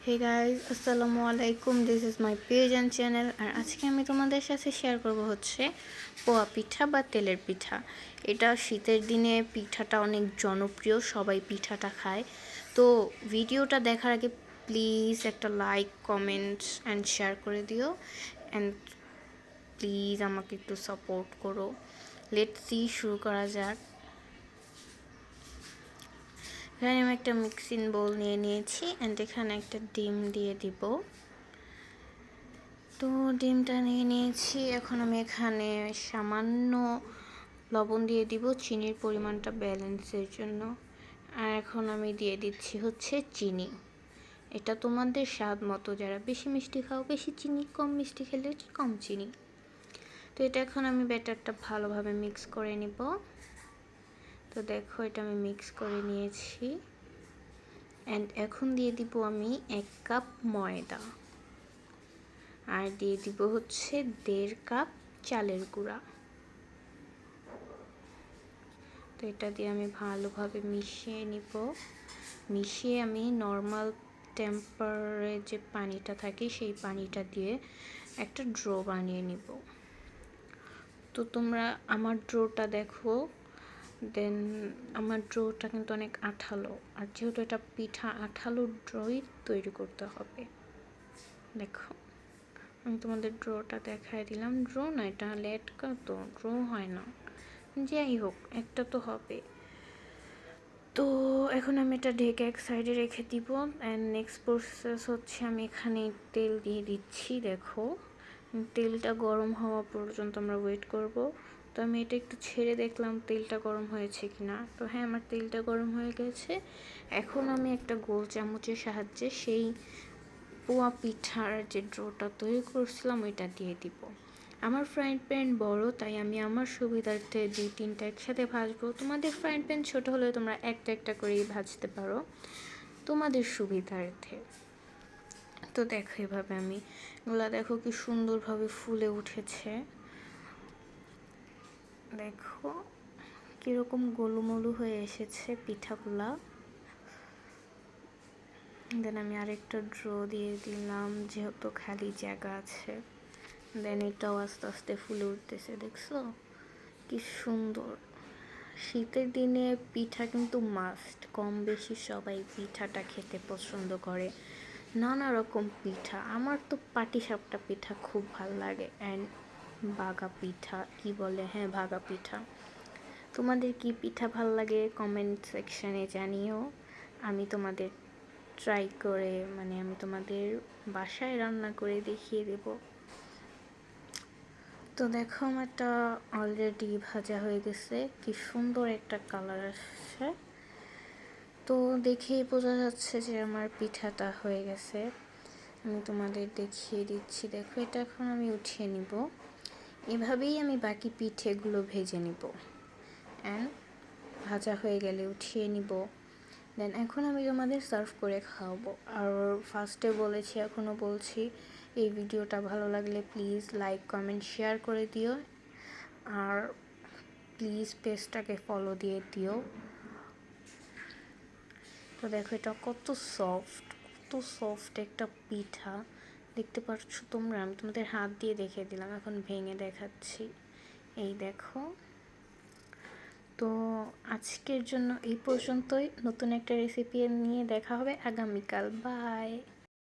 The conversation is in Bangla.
হে গাইজ, আসসালামু আলাইকুম। This is my page and channel. আর আজকে আমি তোমাদের সাথে শেয়ার করব হচ্ছে পোয়া পিঠা বা তেলের পিঠা। এটা শীতের দিনে পিঠাটা অনেক জনপ্রিয়, সবাই পিঠাটা খায়। তো ভিডিওটা দেখার আগে প্লিজ একটা লাইক, কমেন্ট অ্যান্ড শেয়ার করে দিও। অ্যান্ড প্লিজ আমাকে একটু সাপোর্ট করো। লেটস সি, শুরু করা যাক। এখানে আমি একটা মিক্সিং বোল নিয়ে নিয়েছি অ্যান্ড এখানে একটা ডিম দিয়ে দিব। তো ডিমটা নিয়ে নিয়েছি। এখন আমি এখানে সামান্য লবণ দিয়ে দিব চিনির পরিমাণটা ব্যালেন্সের জন্য। আর এখন আমি দিয়ে দিচ্ছি হচ্ছে চিনি। এটা তোমাদের স্বাদ মতো, যারা বেশি মিষ্টি খাও বেশি চিনি, কম মিষ্টি খেলে কম চিনি। তো এটা এখন আমি ব্যাটারটা ভালোভাবে মিক্স করে নিব। তো দেখো, এটা আমি মিক্স করে নিয়েছি। অ্যান্ড এখন দিয়ে দিব আমি 1 কাপ ময়দা, আর দিয়ে দিব হচ্ছে 1.5 কাপ চালের গুঁড়া। তো এটা দিয়ে আমি ভালোভাবে মিশিয়ে নিব। মিশিয়ে আমি নর্মাল টেম্পারে যে পানিটা থাকে সেই পানিটা দিয়ে একটা ড্রো বানিয়ে নিব। তো তোমরা আমার ড্রোটা দেখো। দেন আমার ড্রোটা কিন্তু অনেক আঠালো, আর যেহেতু এটা পিঠা, আঠালো ড্রোই তৈরি করতে হবে। দেখো, আমি তোমাদের ড্রোটা দেখাই দিলাম। ড্রো না, এটা লেটকা, তো ড্রো হয় না, যাই হোক একটা তো হবে। তো এখন আমি এটা ঢেকে এক সাইডে রেখে দিব। অ্যান্ড নেক্সট প্রসেস হচ্ছে আমি এখানে তেল দিয়ে দিচ্ছি। দেখো, তেলটা গরম হওয়া পর্যন্ত আমরা ওয়েট করব। তো আমি এটা একটু ছেড়ে দেখলাম তেলটা গরম হয়েছে কি না। তো হ্যাঁ, আমার তেলটা গরম হয়ে গেছে। এখন আমি একটা গোল চামচের সাহায্যে সেই পোয়া পিঠার যে ড্রোটা তৈরি করছিলাম ওইটা দিয়ে দিব। আমার ফ্রাইং প্যান বড়, তাই আমি আমার সুবিধার্থে 2-3টা একসাথে ভাজবো। তোমাদের ফ্রাইং প্যান ছোটো হলে তোমরা একটা একটা করেই ভাজতে পারো তোমাদের সুবিধার্থে। তো দেখো, এভাবে আমি এগুলা দেখো কি সুন্দরভাবে ফুলে উঠেছে। দেখো কীরকম গোলুমলু হয়ে এসেছে পিঠাগুলা। দেন আমি আরেকটা ড্রো দিয়ে দিলাম, যেহেতু খালি জায়গা আছে। দেন এটাও আস্তে আস্তে ফুলে উঠতেছে। দেখছো কি সুন্দর। শীতের দিনে পিঠা কিন্তু মাস্ট, কম বেশি সবাই পিঠাটা খেতে পছন্দ করে। নানা রকম পিঠা, আমার তো পাটিসাপটা পিঠা খুব ভাল লাগে। অ্যান্ড বাগা পিঠা কি বলে, হ্যাঁ ভাগা পিঠা। তোমাদের কি পিঠা ভাল লাগে কমেন্ট সেকশানে জানিও। আমি তোমাদের ট্রাই করে, আমি তোমাদের বাসায় রান্না করে দেখিয়ে দেব। তো দেখো, আমারটা অলরেডি ভাজা হয়ে গেছে, কি সুন্দর একটা কালার আসছে। তো দেখেই বোঝা যাচ্ছে যে আমার পিঠাটা হয়ে গেছে। আমি তোমাদের দেখিয়ে দিচ্ছি। দেখো, এটা এখন আমি উঠিয়ে নিব। এভাবেই আমি বাকি পিঠেগুলো ভেজে নিব। অ্যান্ড ভাজা হয়ে গেলে উঠিয়ে নিব। দেন এখন আমি তোমাদের সার্ভ করে খাওয়াবো। আর ফার্স্টে বলেছি, এখনও বলছি, এই ভিডিওটা ভালো লাগলে প্লিজ লাইক, কমেন্ট, শেয়ার করে দিও। আর প্লিজ পেজটাকে ফলো দিয়ে দিও। তো দেখো, এটা কত সফট একটা পিঠা, দেখতে পাচ্ছ তোমরা। আমি তোমাদের হাত দিয়ে দেখিয়ে দিলাম, এখন ভেঙে দেখাচ্ছি। এই দেখো। তো আজকের জন্য এই পর্যন্তই। নতুন একটা রেসিপি নিয়ে দেখা হবে আগামীকাল। বাই।